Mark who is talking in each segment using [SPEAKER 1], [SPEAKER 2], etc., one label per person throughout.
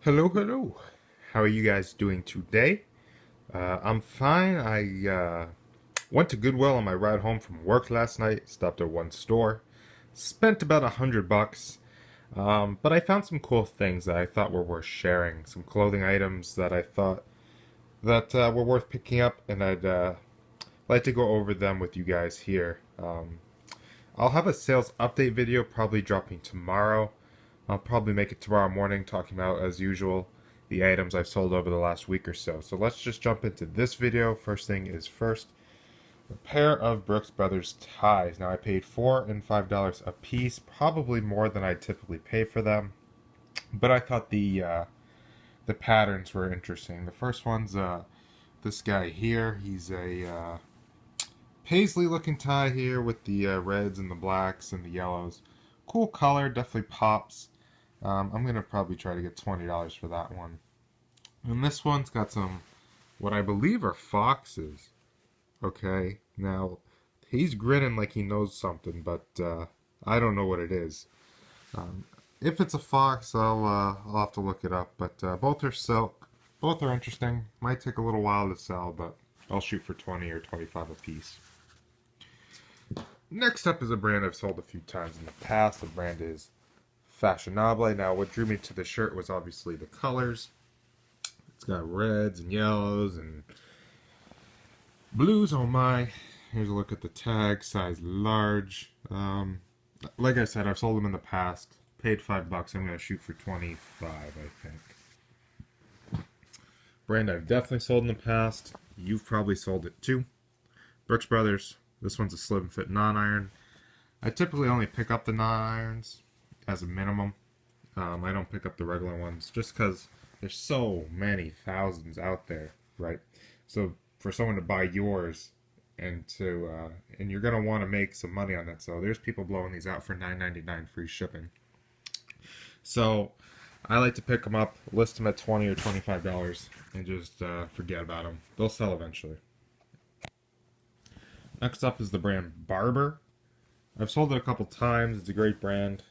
[SPEAKER 1] Hello, hello. How are you guys doing today? I'm fine. I went to Goodwill on my ride home from work last night. Stopped at one store. Spent about $100. But I found some cool things that I thought were worth sharing. Some clothing items that I thought that were worth picking up, and I'd like to go over them with you guys here. I'll have a sales update video probably dropping tomorrow. I'll probably make it tomorrow morning talking about, as usual, the items I've sold over the last week or so. So let's just jump into this video. First thing is first, a pair of Brooks Brothers ties. Now I paid $4 and $5 a piece, probably more than I typically pay for them. But I thought the patterns were interesting. The first one's this guy here. He's a paisley looking tie here with the reds and the blacks and the yellows. Cool color, definitely pops. I'm gonna probably try to get $20 for that one. And this one's got some, what I believe are foxes. Okay, now he's grinning like he knows something, but I don't know what it is. Um, if it's a fox, I'll have to look it up. But both are silk, both are interesting. Might take a little while to sell, but I'll shoot for 20 or 25 a piece. Next up is a brand I've sold a few times in the past. The brand is Fashionable. Now, what drew me to the shirt was obviously the colors. It's got reds and yellows and blues. Oh my. Here's a look at the tag. Size large. Like I said, I've sold them in the past. Paid $5. I'm going to shoot for 25, I think. Brand I've definitely sold in the past. You've probably sold it too. Brooks Brothers. This one's a slim fit non-iron. I typically only pick up the non-irons as a minimum. I don't pick up the regular ones just because there's so many thousands out there, right? So for someone to buy yours and you're gonna want to make some money on that. So there's people blowing these out for $9.99 free shipping. So I like to pick them up, list them at $20 or $25, and just forget about them. They'll sell eventually. Next up is the brand Barber. I've sold it a couple times. It's a great brand.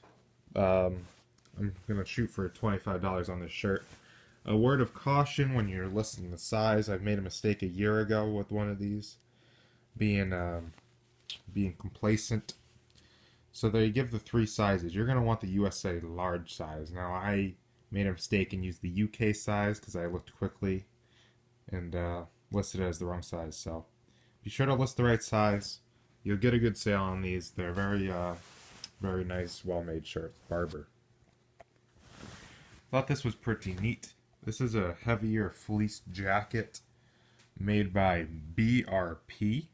[SPEAKER 1] I'm gonna shoot for $25 on this shirt. A word of caution when you're listing the size. I've made a mistake a year ago with one of these, being complacent. So they give the three sizes. You're gonna want the USA large size. Now I made a mistake and used the UK size because I looked quickly and listed it as the wrong size. So be sure to list the right size. You'll get a good sale on these. They're very nice, well-made shirts. Barber. Thought this was pretty neat. This is a heavier fleece jacket made by BRP.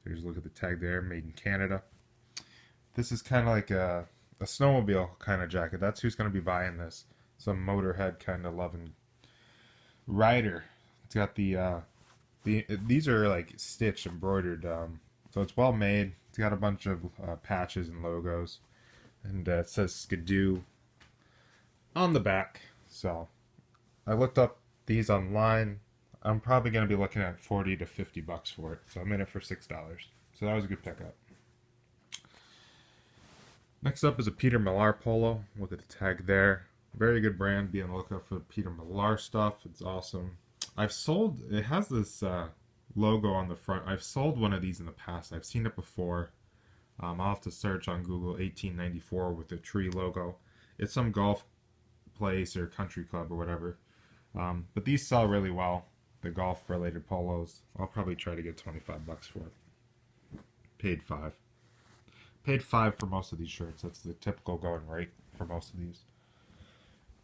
[SPEAKER 1] There's a look at the tag there, made in Canada. This is kind of like a snowmobile kind of jacket. That's who's going to be buying this. Some motorhead kind of loving rider. It's got these are like stitched, embroidered, so it's well made. It's got a bunch of patches and logos, and it says Skidoo on the back. So I looked up these online. I'm probably going to be looking at 40 to 50 bucks for it. So I'm in it for $6. So that was a good pickup. Next up is a Peter Millar polo. Look at the tag there. Very good brand. Be on the lookout for the Peter Millar stuff. It's awesome. It has this logo on the front. I've sold one of these in the past. I've seen it before. I'll have to search on Google 1894 with the tree logo. It's some golf place or country club or whatever. But these sell really well. The golf related polos. I'll probably try to get 25 bucks for it. Paid 5. Paid 5 for most of these shirts. That's the typical going rate for most of these.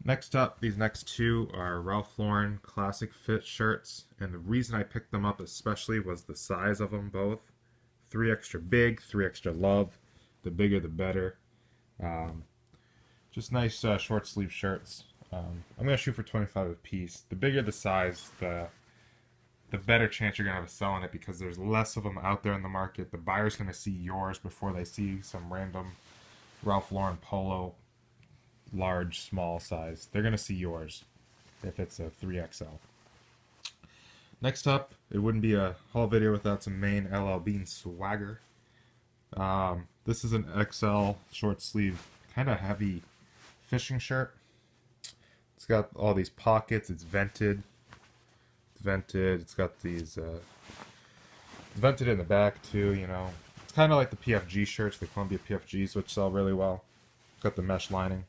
[SPEAKER 1] Next up, these next two are Ralph Lauren classic fit shirts, and the reason I picked them up especially was the size of them both. 3 extra big, 3 extra love. The bigger the better. Just nice short sleeve shirts. I'm gonna shoot for 25 a piece. The bigger the size, the better chance you're gonna have of selling it because there's less of them out there in the market. The buyer's gonna see yours before they see some random Ralph Lauren polo, large, small size. They're gonna see yours if it's a 3XL. Next up, it wouldn't be a haul video without some Maine LL Bean swagger. This is an XL short sleeve, kind of heavy fishing shirt. It's got all these pockets. It's vented. It's vented. It's got these vented in the back too. You know, it's kind of like the PFG shirts, the Columbia PFGs, which sell really well. Got the mesh lining.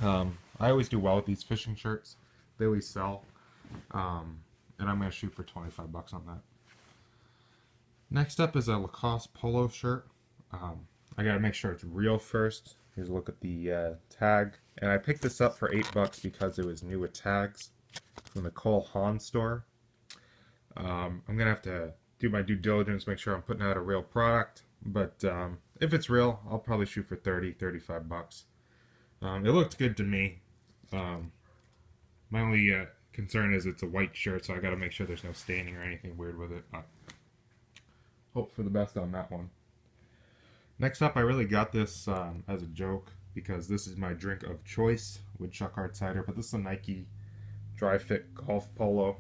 [SPEAKER 1] I always do well with these fishing shirts. They always sell. And I'm gonna shoot for 25 bucks on that. Next up is a Lacoste polo shirt. I gotta make sure it's real first. Here's a look at the tag. And I picked this up for 8 bucks because it was new with tags from the Cole Haan store. I'm gonna have to do my due diligence, make sure I'm putting out a real product. But if it's real, I'll probably shoot for 30, 35 bucks. It looked good to me. My only concern is it's a white shirt, so I gotta make sure there's no staining or anything weird with it. But hope for the best on that one. Next up, I really got this as a joke because this is my drink of choice, woodchuck hard cider. But this is a Nike dry fit golf polo.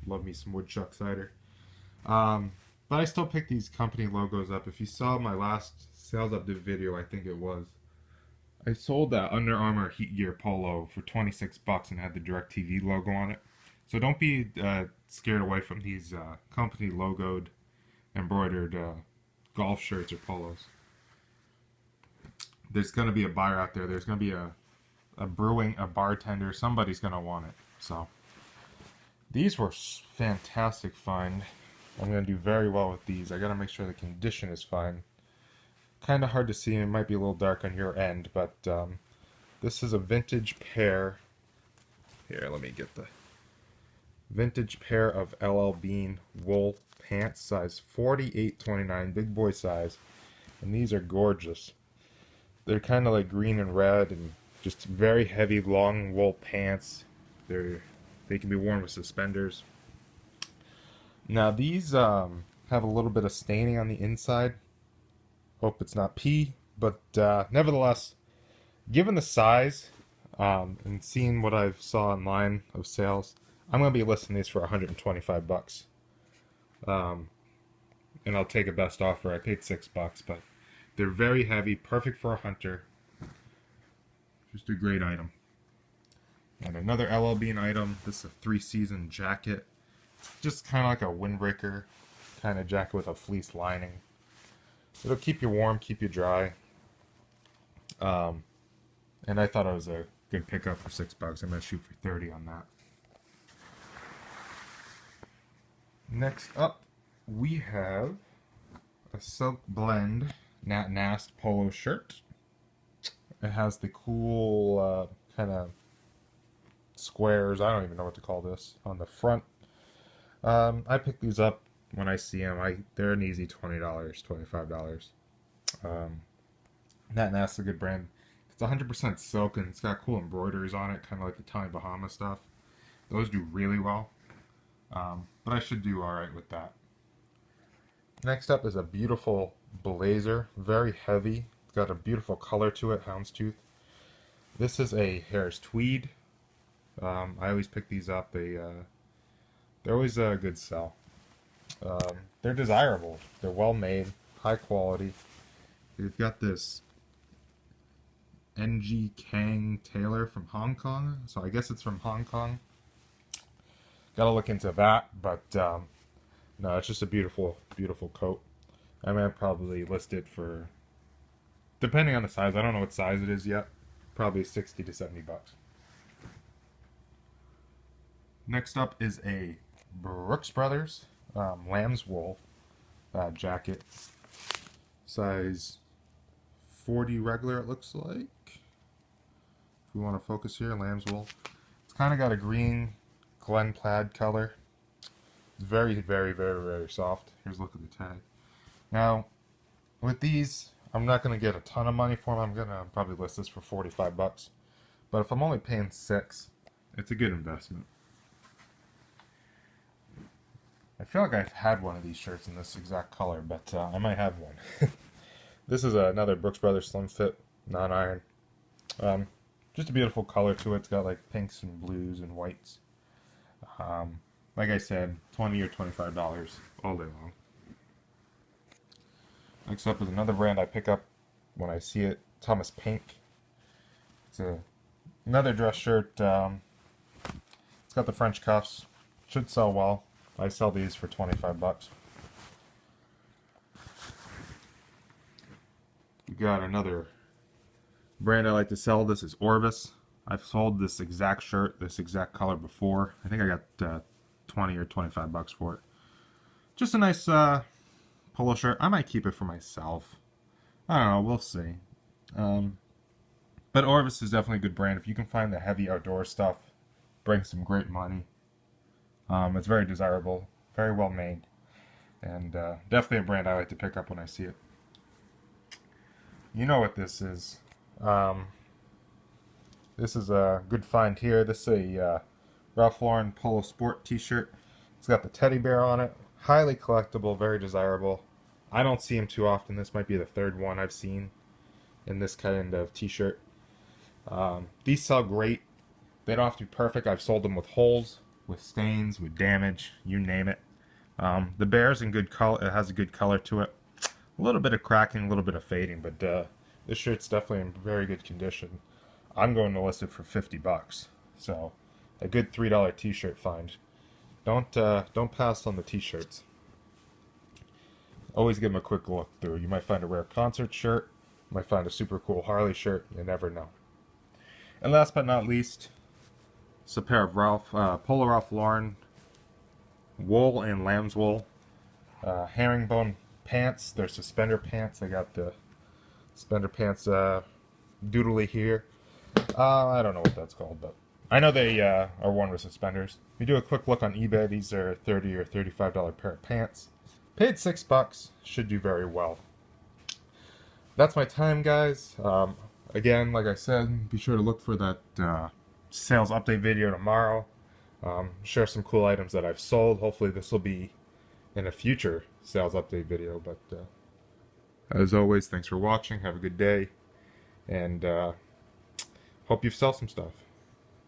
[SPEAKER 1] Love me some woodchuck cider. But I still pick these company logos up. If you saw my last sales update video, I think it was, I sold that Under Armour Heat Gear polo for 26 bucks and had the DirecTV logo on it. So don't be scared away from these company logoed, embroidered golf shirts or polos. There's going to be a buyer out there. There's going to be a brewing, a bartender. Somebody's going to want it. So these were fantastic find. I'm going to do very well with these. I got to make sure the condition is fine. Kind of hard to see. It might be a little dark on your end, but this is a vintage pair. Here, let me get the vintage pair of LL Bean wool pants, size 48-29, big boy size, and these are gorgeous. They're kind of like green and red, and just very heavy, long wool pants. They can be worn with suspenders. Now these have a little bit of staining on the inside. Hope it's not pee, but nevertheless, given the size and seeing what I saw online of sales, I'm going to be listing these for 125 bucks. And I'll take a best offer. I paid 6 bucks, but they're very heavy, perfect for a hunter. Just a great item. And another LL Bean item. This is a 3-season jacket. Just kind of like a windbreaker kind of jacket with a fleece lining. It'll keep you warm, keep you dry. And I thought it was a good pickup for 6 bucks. I'm going to shoot for 30 on that. Next up, we have a silk blend Nat Nast polo shirt. It has the cool kind of squares, I don't even know what to call this, on the front. I pick these up when I see them. They're an easy $20, $25. Nat Nast is a good brand. It's 100% silk and it's got cool embroideries on it, kind of like the Tommy Bahama stuff. Those do really well. But I should do alright with that. Next up is a beautiful blazer, very heavy. It's got a beautiful color to it, houndstooth. This is a Harris tweed. I always pick these up. They're always a good sell. They're desirable. They're well made, high quality. They've got this NG Kang Taylor from Hong Kong, so I guess it's from Hong Kong. Gotta look into that, but no, it's just a beautiful, beautiful coat. I mean, I'd probably list it for, depending on the size, I don't know what size it is yet, probably 60 to 70 bucks. Next up is a Brooks Brothers lamb's wool jacket, size 40 regular, it looks like. If we want to focus here, lamb's wool. It's kind of got a green Glen plaid color. It's very, very, very, very soft. Here's a look at the tag. Now, with these, I'm not going to get a ton of money for them. I'm going to probably list this for 45 bucks. But if I'm only paying 6, it's a good investment. I feel like I've had one of these shirts in this exact color, but I might have one. This is another Brooks Brothers Slim Fit non-iron. Just a beautiful color to it. It's got like pinks and blues and whites. Like I said, $20 or $25 all day long. Next up is another brand I pick up when I see it, Thomas Pink. It's a Another dress shirt. It's got the French cuffs. Should sell well. I sell these for 25 bucks. We got another brand I like to sell. This is Orvis. I've sold this exact shirt, this exact color before. I think I got 20 or 25 bucks for it. Just a nice polo shirt. I might keep it for myself. I don't know. We'll see. But Orvis is definitely a good brand. If you can find the heavy outdoor stuff, brings some great money. It's very desirable, very well made, and definitely a brand I like to pick up when I see it. You know what this is. This is a good find here. This is a Ralph Lauren Polo Sport t-shirt. It's got the teddy bear on it. Highly collectible, very desirable. I don't see them too often. This might be the third one I've seen in this kind of t-shirt. These sell great. They don't have to be perfect. I've sold them with holes, with stains, with damage, you name it. The bear's in good color. It has a good color to it. A little bit of cracking, a little bit of fading, but this shirt's definitely in very good condition. I'm going to list it for 50 bucks. So, a good $3 t-shirt find. Don't pass on the t-shirts. Always give them a quick look through. You might find a rare concert shirt. You might find a super cool Harley shirt. You never know. And last but not least, it's a pair of Polo Ralph Lauren wool and lamb's wool herringbone pants. They're suspender pants. They got the suspender pants doodly here. I don't know what that's called, but I know they are worn with suspenders. If you do a quick look on eBay, these are $30 or $35 pair of pants. Paid $6. Should do very well. That's my time, guys. Again, like I said, be sure to look for that sales update video tomorrow. Share some cool items that I've sold. Hopefully this will be in a future sales update video. But as always, thanks for watching. Have a good day. And hope you sell some stuff.